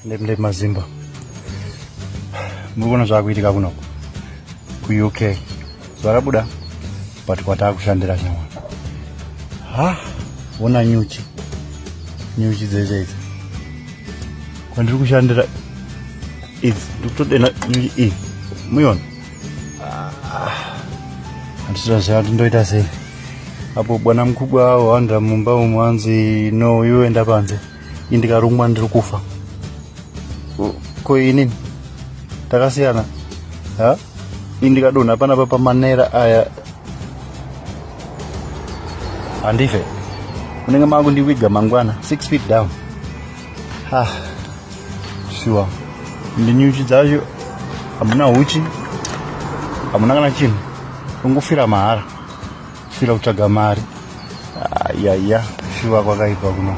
Lemle mazimba. Mubona zvakuitika kuno ku UK. Zvarabuda but kwata kushandira shamwa. Wona nyuchi dzese idzi. Kwandiri kushandira idzi ndikutodena nyuchi iyi. Muyona. Andisiraziva kuti ndoita sei. Apo bwana mkubwa wanda mumba umwanzi no iwe enda panze. Indikarumwa ndiri kufa. Ko inini takasiyana indikadona panapa pamanera aya andife unenge mangu ndiwiga mangwana 6 feet down. Sure ndinyuchi dzacho hamuna uchi hamuna kana chinhu ungofira mahara fira kutsvaga mari. Sure kwakaipa kuno.